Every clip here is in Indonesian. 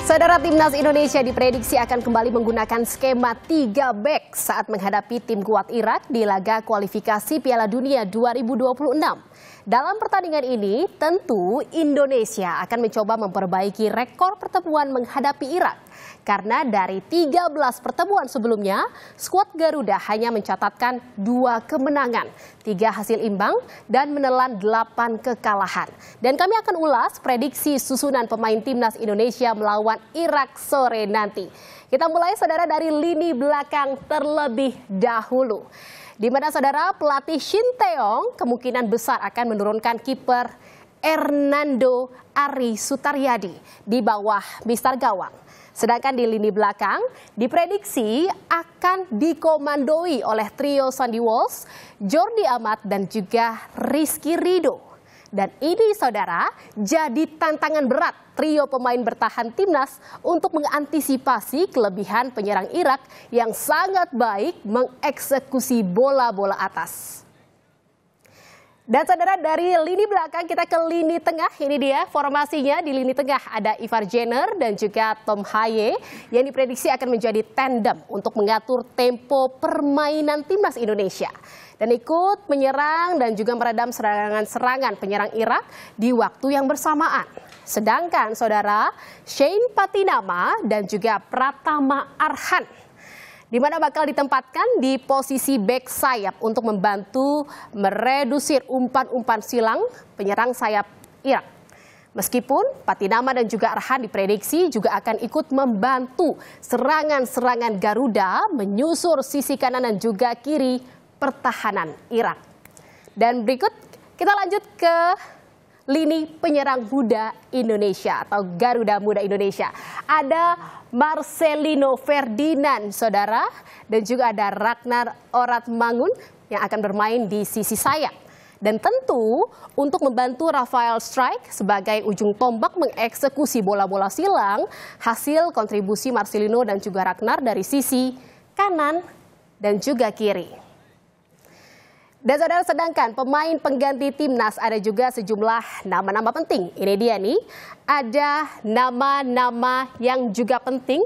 Saudara, timnas Indonesia diprediksi akan kembali menggunakan skema 3 back saat menghadapi tim kuat Irak di laga kualifikasi Piala Dunia 2026. Dalam pertandingan ini, tentu Indonesia akan mencoba memperbaiki rekor pertemuan menghadapi Irak. Karena dari 13 pertemuan sebelumnya, skuad Garuda hanya mencatatkan 2 kemenangan, 3 hasil imbang, dan menelan 8 kekalahan. Dan kami akan ulas prediksi susunan pemain timnas Indonesia melawan Irak sore nanti. Kita mulai, saudara, dari lini belakang terlebih dahulu. Di mana, saudara, pelatih Shin Tae-yong kemungkinan besar akan menurunkan kiper Hernando Ari Sutaryadi di bawah Mister Gawang. Sedangkan di lini belakang diprediksi akan dikomandoi oleh trio Sandy Walsh, Jordi Amat, dan juga Rizky Ridho. Dan ini, saudara, jadi tantangan berat trio pemain bertahan timnas untuk mengantisipasi kelebihan penyerang Irak yang sangat baik mengeksekusi bola-bola atas. Dan saudara, dari lini belakang kita ke lini tengah. Ini dia formasinya. Di lini tengah ada Ivar Jenner dan juga Tom Haye yang diprediksi akan menjadi tandem untuk mengatur tempo permainan timnas Indonesia. Dan ikut menyerang dan juga meredam serangan-serangan penyerang Irak di waktu yang bersamaan. Sedangkan, saudara, Shane Patinama dan juga Pratama Arhan, di mana bakal ditempatkan di posisi bek sayap untuk membantu meredusir umpan-umpan silang penyerang sayap Irak. Meskipun Patinama dan juga Arhan diprediksi juga akan ikut membantu serangan-serangan Garuda menyusur sisi kanan dan juga kiri pertahanan Irak. Dan berikut kita lanjut ke lini penyerang muda Indonesia atau Garuda Muda Indonesia. Ada Marcelino Ferdinand, saudara, dan juga ada Ragnar Oratmangun yang akan bermain di sisi sayap. Dan tentu untuk membantu Rafael Strike sebagai ujung tombak mengeksekusi bola-bola silang, hasil kontribusi Marcelino dan juga Ragnar dari sisi kanan dan juga kiri. Dan saudara, sedangkan pemain pengganti timnas ada juga sejumlah nama-nama penting. Ini dia nih, ada nama-nama yang juga penting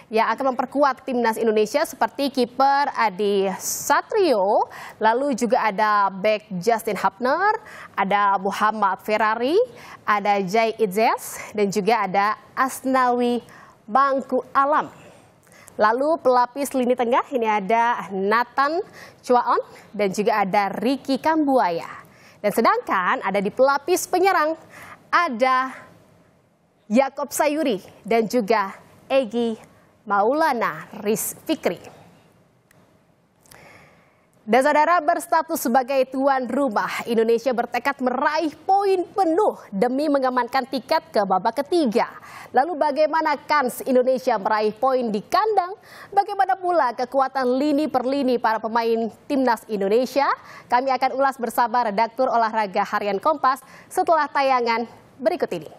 yang akan memperkuat timnas Indonesia seperti kiper Adi Satrio, lalu juga ada bek Justin Hapner, ada Muhammad Ferrari, ada Jai Itzes, dan juga ada Asnawi Bangku Alam. Lalu pelapis lini tengah ini ada Nathan Chuaon dan juga ada Ricky Kambuaya. Dan sedangkan ada di pelapis penyerang ada Yakob Sayuri dan juga Egy Maulana Rizfikri. Dan saudara, berstatus sebagai tuan rumah, Indonesia bertekad meraih poin penuh demi mengamankan tiket ke babak ketiga. Lalu bagaimana kans Indonesia meraih poin di kandang? Bagaimana pula kekuatan lini per lini para pemain timnas Indonesia? Kami akan ulas bersama redaktur olahraga harian Kompas setelah tayangan berikut ini.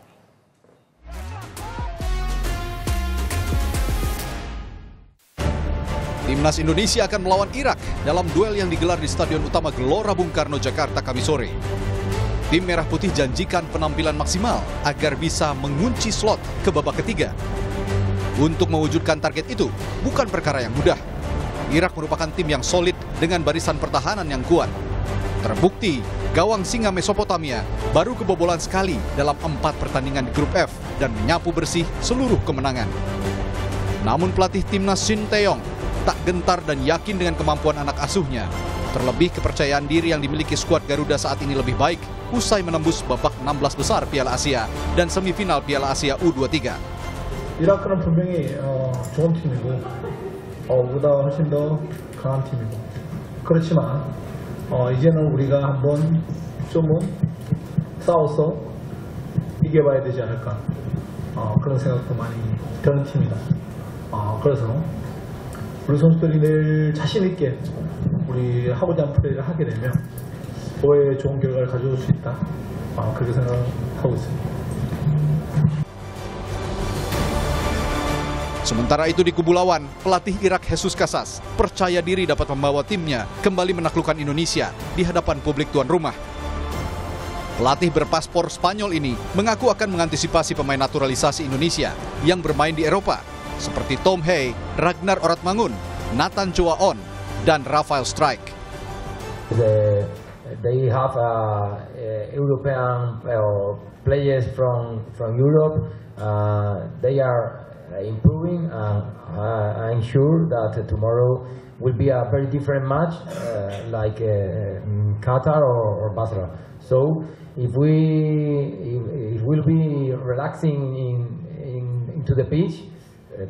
Timnas Indonesia akan melawan Irak dalam duel yang digelar di Stadion Utama Gelora Bung Karno, Jakarta, Kamis sore. Tim Merah Putih janjikan penampilan maksimal agar bisa mengunci slot ke babak ketiga. Untuk mewujudkan target itu bukan perkara yang mudah. Irak merupakan tim yang solid dengan barisan pertahanan yang kuat. Terbukti, gawang singa Mesopotamia baru kebobolan sekali dalam 4 pertandingan di grup F dan menyapu bersih seluruh kemenangan. Namun pelatih timnas Shin Tae-yong tak gentar dan yakin dengan kemampuan anak asuhnya. Terlebih kepercayaan diri yang dimiliki skuad Garuda saat ini lebih baik usai menembus babak 16 besar Piala Asia dan semifinal Piala Asia U23. 이라크는 분명히 좋은 팀이고 우리보다 훨씬 더 강한 팀이고 그렇지만 이제는 우리가 한번 좀 싸워서 이겨봐야 되지 않을까 그런 생각도 많이 드는 팀이다. 그래서 우리 선수들이 늘 자신 있게 우리 하고자 하는 플레이를 하게 되면 오해 좋은 결과를 가져올 수 있다. 그렇게 생각하고 있습니다. Sementara itu di kubu lawan, pelatih Irak Jesus Casas percaya diri dapat membawa timnya kembali menaklukkan Indonesia di hadapan publik tuan rumah. Pelatih berpaspor Spanyol ini mengaku akan mengantisipasi pemain naturalisasi Indonesia yang bermain di Eropa, seperti Tom Hey, Ragnar Oratmangun, Nathan Choaon, dan Rafael Strijk. They have European players from Europe. They are improving. I'm sure that tomorrow will be a very different match, like Qatar or Basra. So if we'll be relaxing into the pitch,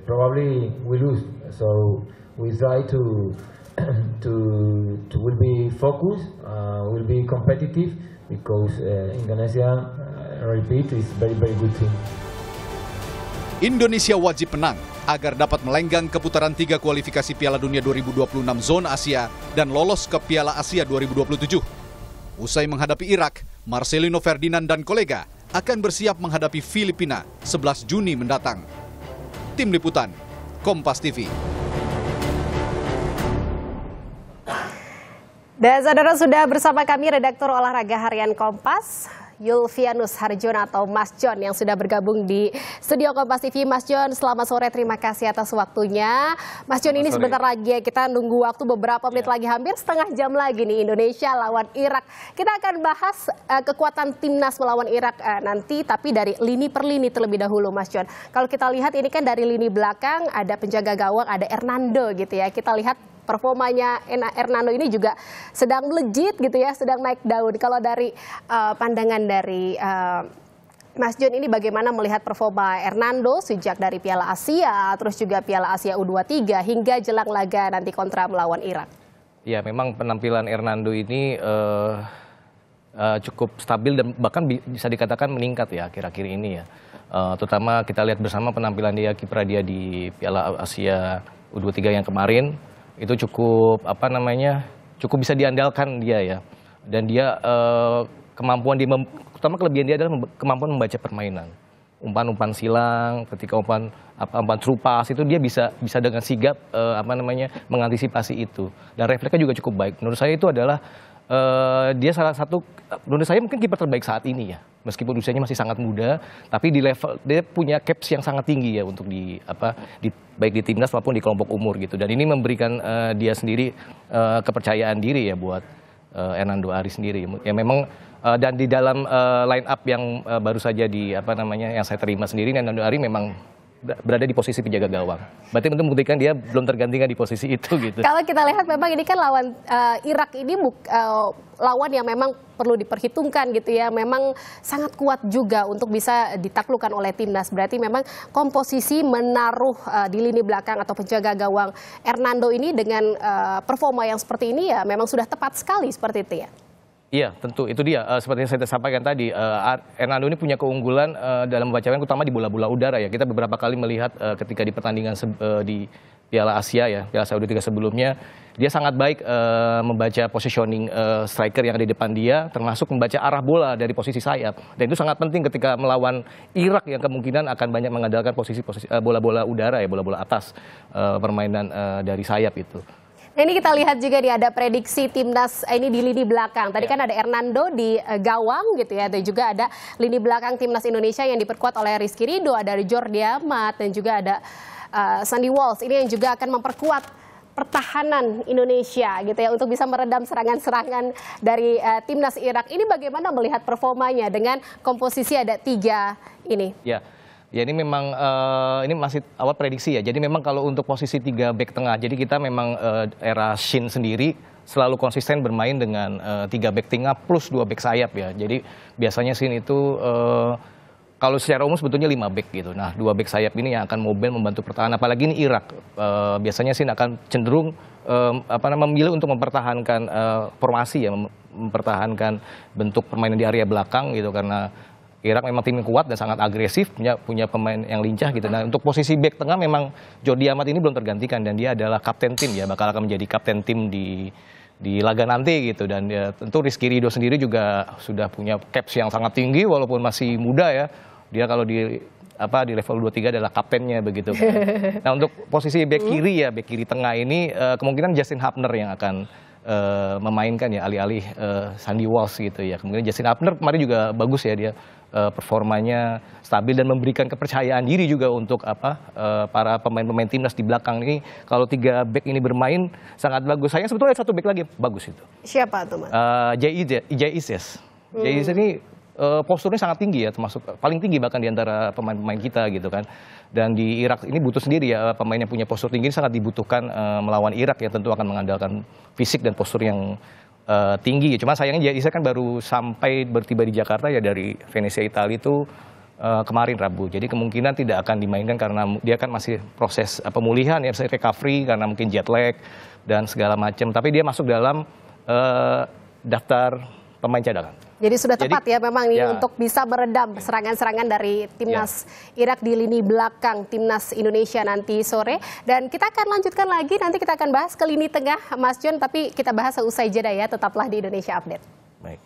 probably we lose. So we try to will be focused, will be competitive, because Indonesia, repeat, is very good team. Indonesia wajib menang agar dapat melenggang ke putaran 3 kualifikasi Piala Dunia 2026 zona Asia dan lolos ke Piala Asia 2027. Usai menghadapi Irak, Marcelino Ferdinand dan kolega akan bersiap menghadapi Filipina 11 Juni mendatang. Tim Liputan, Kompas TV. Dan saudara, sudah bersama kami redaktur olahraga harian Kompas, Yulvianus Harjono atau Mas John, yang sudah bergabung di studio Kompas TV. Mas John, selamat sore, terima kasih atas waktunya. Mas John, ini sebentar lagi ya, kita nunggu waktu beberapa menit lagi, hampir setengah jam lagi nih, Indonesia lawan Irak. Kita akan bahas kekuatan timnas melawan Irak nanti, tapi dari lini per lini terlebih dahulu, Mas John. Kalau kita lihat ini kan dari lini belakang ada penjaga gawang, ada Hernando gitu ya. Kita lihat performanya Hernando ini juga sedang melejit gitu ya, sedang naik daun. Kalau dari pandangan dari Mas John ini, bagaimana melihat performa Hernando sejak dari Piala Asia, terus juga Piala Asia U23 hingga jelang laga nanti kontra melawan Irak? Ya, memang penampilan Hernando ini cukup stabil dan bahkan bisa dikatakan meningkat ya akhir-akhir ini ya. Terutama kita lihat bersama penampilan dia, kiprah dia di Piala Asia U23 yang kemarin. Itu cukup cukup bisa diandalkan dia ya, dan dia kemampuan dia, terutama kelebihan dia adalah kemampuan membaca permainan, umpan silang, ketika umpan true pass itu dia bisa dengan sigap mengantisipasi itu, dan refleksnya juga cukup baik. Menurut saya itu adalah dia salah satu, menurut saya mungkin kiper terbaik saat ini ya, meskipun usianya masih sangat muda, tapi di level dia punya caps yang sangat tinggi ya untuk baik di timnas maupun di kelompok umur gitu. Dan ini memberikan dia sendiri kepercayaan diri ya buat Hernando Ari sendiri. Ya memang dan di dalam line up yang baru saja yang saya terima sendiri, Hernando Ari memang berada di posisi penjaga gawang. Berarti untuk membuktikan dia belum tergantikan di posisi itu gitu. Kalau kita lihat memang ini kan lawan Irak ini lawan yang memang perlu diperhitungkan gitu ya. Memang sangat kuat juga untuk bisa ditaklukkan oleh timnas. Berarti memang komposisi menaruh di lini belakang atau penjaga gawang Hernando ini dengan performa yang seperti ini ya memang sudah tepat sekali seperti itu ya. Iya, tentu itu dia. Seperti yang saya sampaikan tadi, Hernando ini punya keunggulan dalam membacakan, terutama di bola-bola udara ya. Kita beberapa kali melihat ketika di pertandingan di Piala Asia ya, Piala Asia U23 sebelumnya, dia sangat baik membaca positioning striker yang ada di depan dia, termasuk membaca arah bola dari posisi sayap. Dan itu sangat penting ketika melawan Irak yang kemungkinan akan banyak mengandalkan posisi bola-bola udara ya, bola-bola atas permainan dari sayap itu. Nah, ini kita lihat juga nih ada prediksi timnas ini di lini belakang. Tadi kan ada Hernando di gawang gitu ya. Dan juga ada lini belakang timnas Indonesia yang diperkuat oleh Rizky Ridho, ada Jordi Amat, dan juga ada Sandy Walsh. Ini yang juga akan memperkuat pertahanan Indonesia gitu ya untuk bisa meredam serangan-serangan dari timnas Irak. Ini bagaimana melihat performanya dengan komposisi ada 3 ini? Ya ini memang ini masih awal prediksi ya. Jadi memang kalau untuk posisi 3 bek tengah, jadi kita memang era Shin sendiri selalu konsisten bermain dengan 3 bek tengah plus 2 bek sayap ya. Jadi biasanya Shin itu kalau secara umum sebetulnya 5 bek gitu. Nah 2 bek sayap ini yang akan mobil membantu pertahanan. Apalagi ini Irak, biasanya Shin akan cenderung memilih untuk mempertahankan formasi ya, mempertahankan bentuk permainan di area belakang gitu, karena Irak memang tim yang kuat dan sangat agresif, punya pemain yang lincah gitu. Nah untuk posisi bek tengah memang Jordi Amat ini belum tergantikan, dan dia adalah kapten tim ya, bakal akan menjadi kapten tim di laga nanti gitu. Dan ya, tentu Rizky Ridho sendiri juga sudah punya caps yang sangat tinggi walaupun masih muda ya. Dia kalau di level 23 adalah kaptennya begitu kan. Nah untuk posisi bek kiri ya, bek kiri tengah ini kemungkinan Justin Hapner yang akan memainkan ya alih-alih Sandy Walsh gitu ya. Kemudian Justin Upner kemarin juga bagus ya, dia performanya stabil dan memberikan kepercayaan diri juga untuk para pemain-pemain timnas di belakang ini. Kalau 3 back ini bermain sangat bagus. Sayang sebetulnya 1 back lagi bagus itu. Siapa tuh, Mas? Jaiz ini posturnya sangat tinggi ya, termasuk paling tinggi bahkan di antara pemain-pemain kita gitu kan. Dan di Irak ini butuh sendiri ya, pemain yang punya postur tinggi ini sangat dibutuhkan melawan Irak yang tentu akan mengandalkan fisik dan postur yang tinggi. Cuma sayangnya Jaiz kan baru bertiba di Jakarta ya dari Venezia Italia itu kemarin Rabu. Jadi kemungkinan tidak akan dimainkan karena dia kan masih proses pemulihan ya, recovery karena mungkin jet lag dan segala macam. Tapi dia masuk dalam daftar pemain cadangan. Jadi sudah tepat ya memang nih untuk bisa meredam serangan-serangan dari timnas Irak di lini belakang timnas Indonesia nanti sore. Dan kita akan lanjutkan lagi, nanti kita akan bahas ke lini tengah Mas John, tapi kita bahas seusai jeda ya, tetaplah di Indonesia Update. Baik.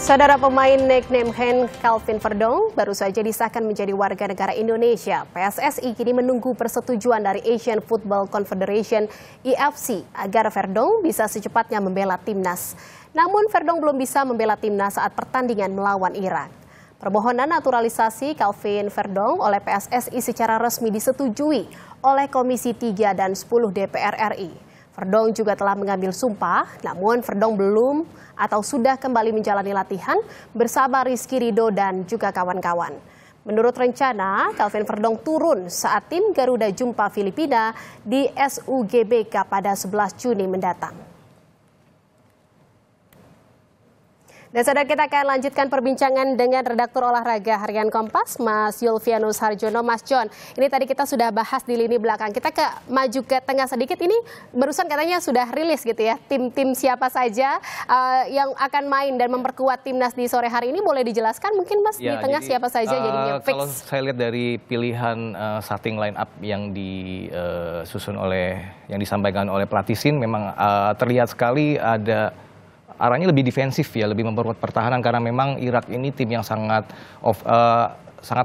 Saudara, pemain nickname Hen Calvin Verdong baru saja disahkan menjadi warga negara Indonesia. PSSI kini menunggu persetujuan dari Asian Football Confederation (AFC) agar Verdong bisa secepatnya membela timnas. Namun Verdong belum bisa membela timnas saat pertandingan melawan Irak. Permohonan naturalisasi Calvin Verdong oleh PSSI secara resmi disetujui oleh Komisi 3 dan 10 DPR RI. Verdong juga telah mengambil sumpah, namun Verdong belum atau sudah kembali menjalani latihan bersama Rizky Ridho dan juga kawan-kawan. Menurut rencana, Calvin Verdong turun saat tim Garuda jumpa Filipina di SUGBK pada 11 Juni mendatang. Dan saudara, kita akan lanjutkan perbincangan dengan redaktur olahraga harian Kompas, Mas Yulvianus Harjono. Mas John, ini tadi kita sudah bahas di lini belakang. Kita maju ke tengah sedikit, ini barusan katanya sudah rilis gitu ya. Tim-tim siapa saja yang akan main dan memperkuat timnas di sore hari ini, boleh dijelaskan mungkin Mas ya, di tengah jadi, siapa saja jadinya fix? Kalau saya lihat dari pilihan starting line up yang disusun yang disampaikan oleh pelatih Shin, memang terlihat sekali ada arahnya lebih defensif ya, lebih memperkuat pertahanan karena memang Irak ini tim yang sangat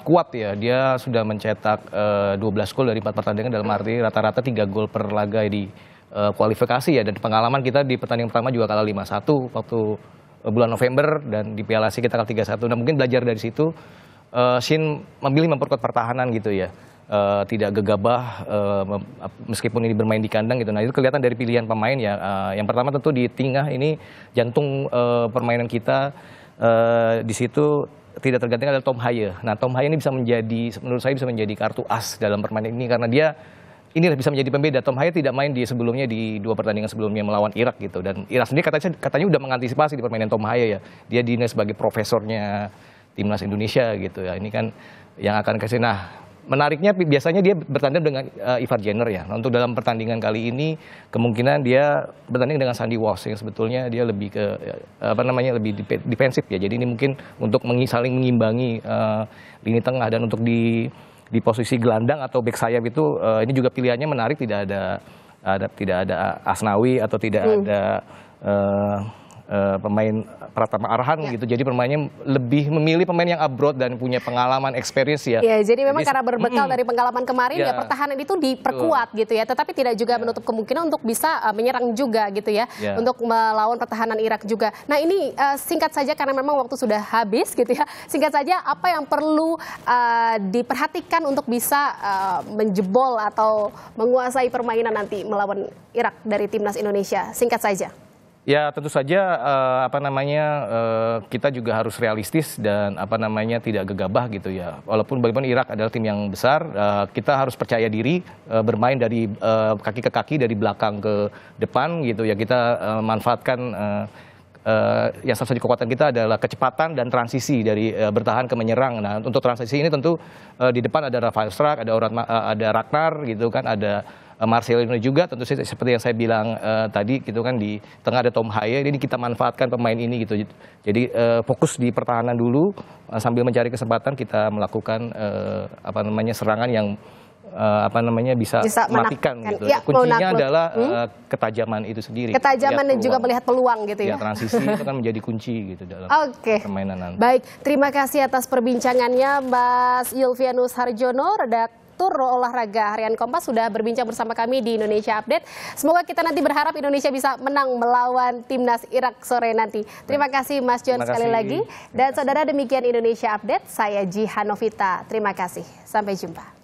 kuat ya. Dia sudah mencetak 12 gol dari 4 pertandingan, dalam arti rata-rata 3 gol per laga di kualifikasi ya. Dan pengalaman kita di pertandingan pertama juga kalah 5-1 waktu bulan November, dan di Piala Asia kita kalah 3-1. Nah, mungkin belajar dari situ Shin memilih memperkuat pertahanan gitu ya. Tidak gegabah meskipun ini bermain di kandang gitu. Nah, itu kelihatan dari pilihan pemain ya. Yang pertama tentu di tengah ini jantung permainan kita di situ tidak tergantikan adalah Tom Haye. Nah, Tom Haye ini menurut saya bisa menjadi kartu as dalam permainan ini karena dia bisa menjadi pembeda. Tom Haye tidak main sebelumnya di 2 pertandingan sebelumnya melawan Irak gitu, dan Irak sendiri katanya udah mengantisipasi di permainan Tom Haye ya. Dia dinilai sebagai profesornya timnas Indonesia gitu ya. Ini kan yang akan kasih. Nah, menariknya biasanya dia bertanding dengan Ivar Jenner ya. Nah, untuk dalam pertandingan kali ini kemungkinan dia bertanding dengan Sandy Walsh yang sebetulnya dia lebih ke lebih defensif ya. Jadi ini mungkin untuk saling mengimbangi lini tengah, dan untuk di posisi gelandang atau bek sayap itu ini juga pilihannya menarik, tidak ada Asnawi atau tidak ada pemain Pratama Arhan gitu. Jadi pemainnya lebih memilih pemain yang abroad dan punya pengalaman, experience ya. Ya, jadi memang karena berbekal dari pengalaman kemarin ya pertahanan itu diperkuat gitu ya. Tetapi tidak juga menutup kemungkinan untuk bisa menyerang juga gitu ya. Untuk melawan pertahanan Irak juga. Nah, ini singkat saja karena memang waktu sudah habis gitu ya. Singkat saja, apa yang perlu diperhatikan untuk bisa menjebol atau menguasai permainan nanti melawan Irak dari timnas Indonesia? Singkat saja. Ya, tentu saja kita juga harus realistis dan tidak gegabah gitu ya. Walaupun bagaimanapun Irak adalah tim yang besar, kita harus percaya diri bermain dari kaki ke kaki, dari belakang ke depan gitu ya. Kita manfaatkan yang salah satu kekuatan kita adalah kecepatan dan transisi dari bertahan ke menyerang. Nah, untuk transisi ini tentu di depan ada Rafael Strak, ada Ragnar gitu kan, ada Marcelino juga, tentu saja seperti yang saya bilang tadi gitu kan, di tengah ada Tom Haye. Ini kita manfaatkan pemain ini gitu. Jadi fokus di pertahanan dulu sambil mencari kesempatan kita melakukan serangan yang bisa mematikan gitu. Ya, kuncinya adalah ketajaman itu sendiri. Ketajaman dan juga melihat peluang gitu ya. Transisi itu kan menjadi kunci gitu dalam permainan nanti. Baik, terima kasih atas perbincangannya Mas Yulvianus Harjono, Direktur Olahraga Harian Kompas sudah berbincang bersama kami di Indonesia Update. Semoga kita nanti berharap Indonesia bisa menang melawan timnas Irak sore nanti. Terima kasih Mas John sekali lagi. Dan saudara, demikian Indonesia Update. Saya Jihan Novita. Terima kasih. Sampai jumpa.